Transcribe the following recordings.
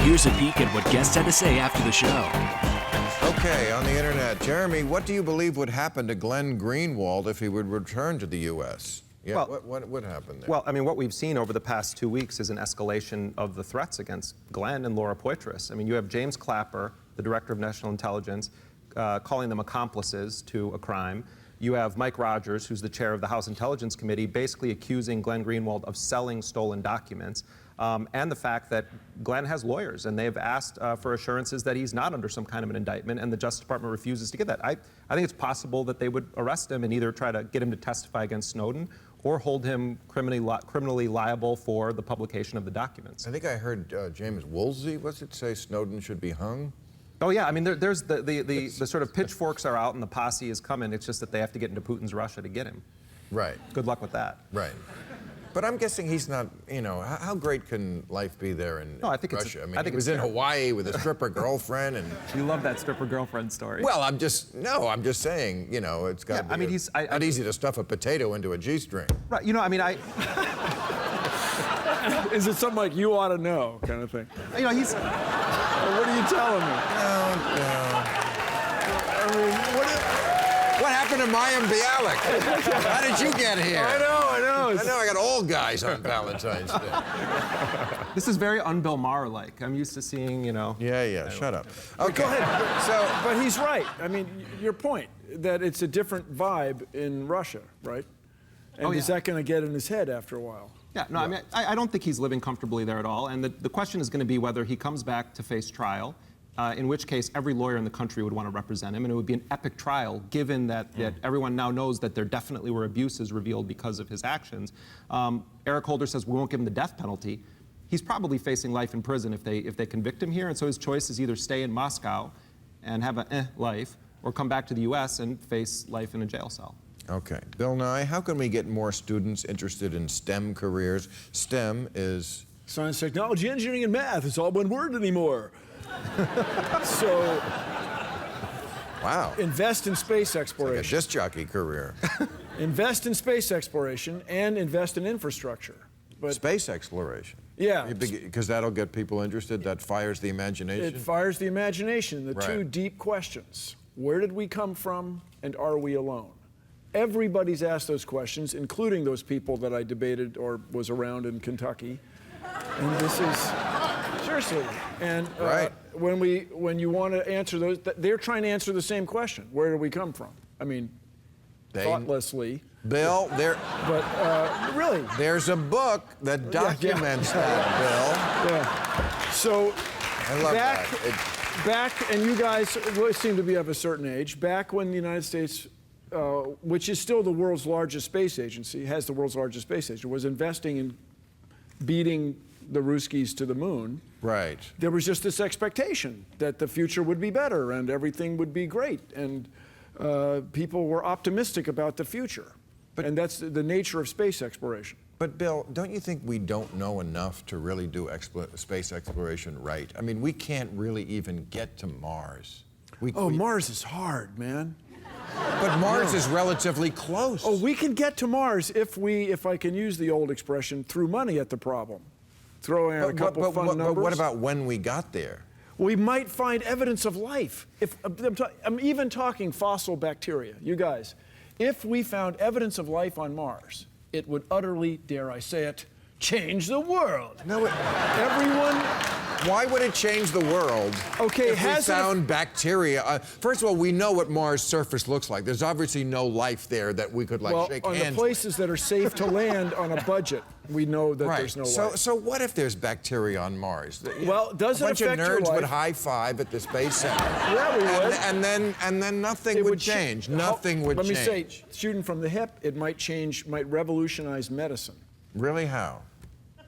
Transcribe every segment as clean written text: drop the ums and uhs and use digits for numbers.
Here's a peek at what guests had to say after the show. Okay, on the internet, Jeremy, what do you believe would happen to Glenn Greenwald if he would return to the U.S.? Yeah, Well, what would happen there? Well, I mean, what we've seen over the past 2 weeks is an escalation of the threats against Glenn and Laura Poitras. I mean, you have James Clapper, the director of national intelligence, calling them accomplices to a crime. You have Mike Rogers, who's the chair of the House Intelligence Committee, basically accusing Glenn Greenwald of selling stolen documents. And the fact that Glenn has lawyers, and they've asked for assurances that he's not under some kind of an indictment, and the Justice Department refuses to give that. I think it's possible that they would arrest him and either try to get him to testify against Snowden or hold him criminally liable for the publication of the documents. I think I heard James Woolsey, what's it say, Snowden should be hung? Oh yeah, I mean, there's the sort of pitchforks are out and the posse is coming. It's just that they have to get into Putin's Russia to get him. Right. Good luck with that. Right. But I'm guessing he's not, you know, how great can life be there in Russia? I think he was in Hawaii with a stripper girlfriend and... You love that stripper girlfriend story. Well, I'm just saying, you know, it's got to be not easy to stuff a potato into a G-string. Right, you know, I mean, Is it something like you ought to know kind of thing? You know, he's... What are you telling me? No. I mean, what happened to Mayim Bialik? How did you get here? I know. I got old guys on Valentine's Day. This is very un-Bill Maher-like. I'm used to seeing, you know... Yeah, shut up. Okay. Go ahead. But he's right. I mean, your point, that it's a different vibe in Russia, right? And is that going to get in his head after a while? Yeah, no, I mean, I don't think he's living comfortably there at all. And the question is going to be whether he comes back to face trial, in which case every lawyer in the country would want to represent him, and it would be an epic trial, given that everyone now knows that there definitely were abuses revealed because of his actions. Eric Holder says we won't give him the death penalty. He's probably facing life in prison if they convict him here, and so his choice is either stay in Moscow and have a life, or come back to the U.S. and face life in a jail cell. Okay. Bill Nye, how can we get more students interested in STEM careers? STEM is... Science, technology, engineering, and math. It's all one word anymore. So... Wow. Invest in space exploration. Like a disc jockey career. Invest in space exploration and invest in infrastructure. But space exploration? Yeah. Because that'll get people interested, that fires the imagination? It fires the imagination. The two deep questions. Where did we come from, and are we alone? Everybody's asked those questions, including those people that I debated or was around in Kentucky. And this is, seriously. And when you want to answer those, they're trying to answer the same question. Where do we come from? I mean, thoughtlessly. Bill, But really. There's a book that documents that, Bill. Yeah. So, I love that. Back, and you guys seem to be of a certain age, back when the United States, which is still the world's largest space agency, has the world's largest space agency, was investing in beating the Ruskies to the moon. Right. There was just this expectation that the future would be better and everything would be great. And people were optimistic about the future. And that's the nature of space exploration. But Bill, don't you think we don't know enough to really do space exploration right? I mean, we can't really even get to Mars. Mars is hard, man. But Mars is relatively close. Oh, we can get to Mars if I can use the old expression, threw money at the problem. Throwing out a couple fun numbers. But what about when we got there? We might find evidence of life. I'm even talking fossil bacteria. You guys, if we found evidence of life on Mars, it would utterly, dare I say it, change the world. No, everyone... Why would it change the world if we found bacteria? First of all, we know what Mars' surface looks like. There's obviously no life there that we could, shake hands on the places that are safe to land on a budget, we know that there's no life. So what if there's bacteria on Mars? Well, does it affect your life? A bunch of nerds would high-five at the Space Center. Yeah, we would. And then nothing would change. Nothing would change. Let me say, shooting from the hip, it might revolutionize medicine. Really? How?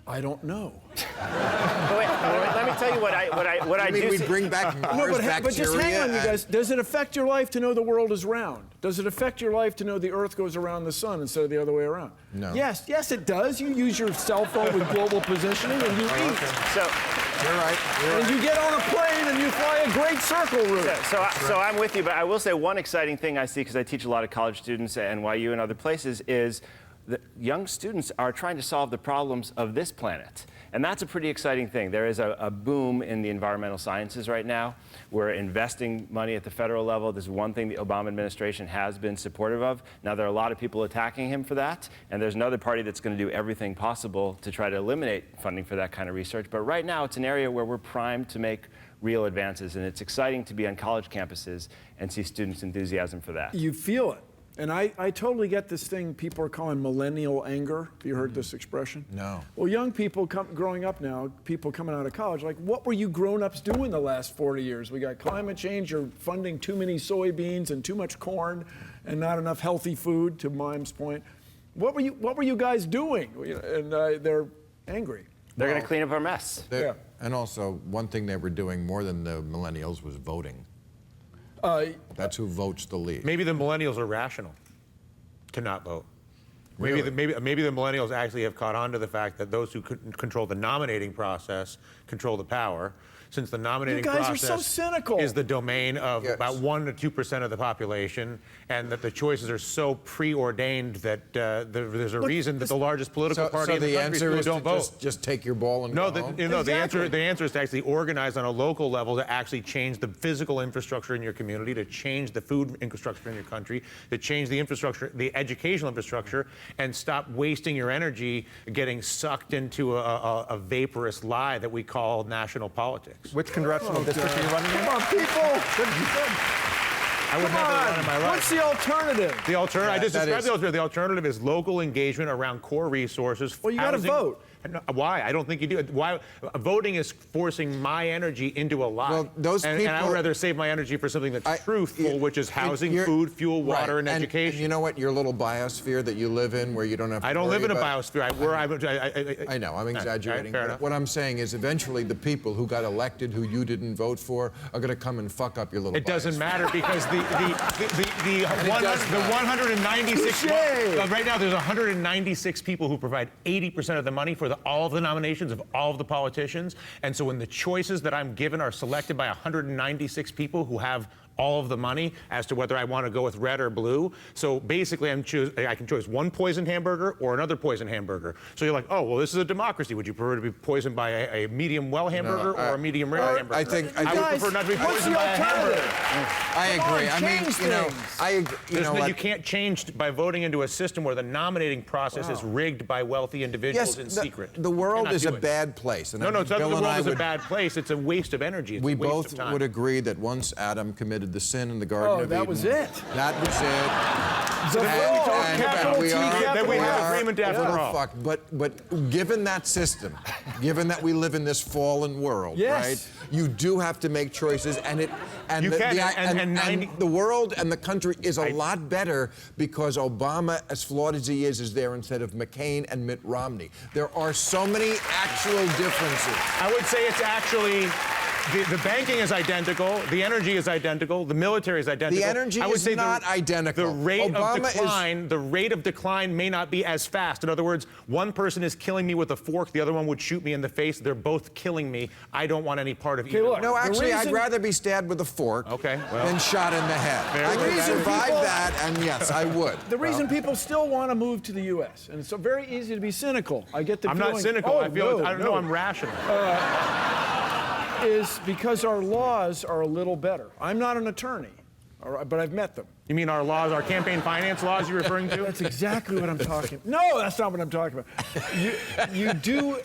I don't know. Let me tell you what I do. We bring back Mars bacteria. But just hang on, you guys. Does it affect your life to know the world is round? Does it affect your life to know the Earth goes around the sun instead of the other way around? No. Yes, it does. You use your cell phone with global positioning, and you eat. Okay. So. You're right. And you get on a plane and you fly a great circle route. So I'm with you, but I will say one exciting thing I see, because I teach a lot of college students at NYU and other places, is that young students are trying to solve the problems of this planet. And that's a pretty exciting thing. There is a boom in the environmental sciences right now. We're investing money at the federal level. This is one thing the Obama administration has been supportive of. Now, there are a lot of people attacking him for that, and there's another party that's going to do everything possible to try to eliminate funding for that kind of research. But right now, it's an area where we're primed to make real advances, and it's exciting to be on college campuses and see students' enthusiasm for that. You feel it. And I totally get this thing people are calling millennial anger. Have you heard this expression? No. Well, young people growing up now, people coming out of college, like, what were you grown-ups doing the last 40 years? We got climate change, you're funding too many soybeans and too much corn and not enough healthy food, to Mime's point. What were you guys doing? And they're angry. They're going to clean up our mess. Yeah. And also, one thing they were doing more than the millennials was voting. That's who votes the least. Maybe the millennials are rational to not vote. Really? Maybe the millennials actually have caught on to the fact that those who control the nominating process control the power, since the nominating You guys process are so cynical. is the domain of Yes. about 1 to 2% of the population, and that the choices are so preordained that there's a reason that the largest political party in the country answer is don't to vote. just take your ball and No, go home? Exactly. the answer is to actually organize on a local level to actually change the physical infrastructure in your community, to change the food infrastructure in your country, to change the infrastructure, the educational infrastructure, and stop wasting your energy getting sucked into a vaporous lie that we call national politics. Which congressional district are you running in? Come on, people. I would never run in my life. What's the alternative? The alternative, I just that described is- the alternative. The alternative is local engagement around core resources. Well, you gotta housing. vote. No, why? I don't think you do. Why? Voting is forcing my energy into a lie. Well, those and I would people- rather save my energy for something that's truthful, which is housing, You're- food, fuel, water, right. and education. And you know what? Your little biosphere that you live in, where you don't have to I don't worry live in a about- biosphere. I know, I'm exaggerating. fair But enough. what I'm saying is eventually the people who got elected, who you didn't vote for, are going to come and fuck up your little It doesn't biosphere. matter because the 196 Touché. right now there's 196 people who provide 80% of the money for all of the nominations of all of the politicians, and so when the choices that I'm given are selected by 196 people who have all of the money as to whether I want to go with red or blue. So basically, I can choose one poisoned hamburger or another poisoned hamburger. So you're like, oh, well, this is a democracy. Would you prefer to be poisoned by a medium well hamburger or a medium rare hamburger? I think I would prefer not to be What's poisoned the by a hamburger. alternative? I agree. on, I mean, change you know, things. I agree. You know You what? can't change by voting into a system where the nominating process is rigged by wealthy individuals in the, secret. The world Cannot is do a it. bad place. And I No, think it's not that Bill the and world I is a would- bad place. It's a waste of energy. It's We a waste both of time. would agree that once Adam committed the sin in the Garden Oh, of that Eden, was it. That was it. The capital we T, are, that we have agreement after little all. fucked. But given that system, given that we live in this fallen world, Yes. right? You do have to make choices, and You can, and the world and the country is a lot better because Obama, as flawed as he is there instead of McCain and Mitt Romney. There are so many actual differences. I would say it's actually the banking is identical, the energy is identical, the military is identical. The energy I would is say not identical. The rate Obama of decline may not be as fast. In other words, one person is killing me with a fork, the other one would shoot me in the face. They're both killing me. I don't want any part of either. look, No, The actually, I'd reason- rather be stabbed with a fork Okay, well. than shot in the head. I enough. could survive people- that, and yes, I would. The reason people still want to move to the U.S., and it's so very easy to be cynical. I get the I'm feeling. not cynical. Oh, I feel no, I don't no. know. I'm rational. Is because our laws are a little better. I'm not an attorney, all right, but I've met them. You mean our laws, our campaign finance laws you're referring to? That's exactly what I'm talking about. No, that's not what I'm talking about. You do,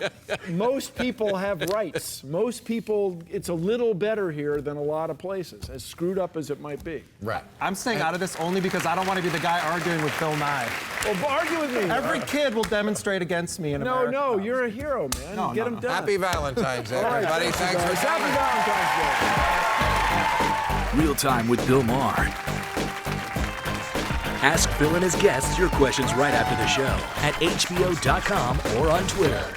most people have rights. Most people, it's a little better here than a lot of places, as screwed up as it might be. Right. I'm staying out of this only because I don't want to be the guy arguing with Bill Maher. Well, argue with me. Every kid will demonstrate against me in America. No, you're a hero, man. No, Get no, him no. done. Happy Valentine's Day, All right, everybody. Thanks for Happy coming. Valentine's Day. Real Time with Bill Maher. Ask Bill and his guests your questions right after the show at HBO.com or on Twitter.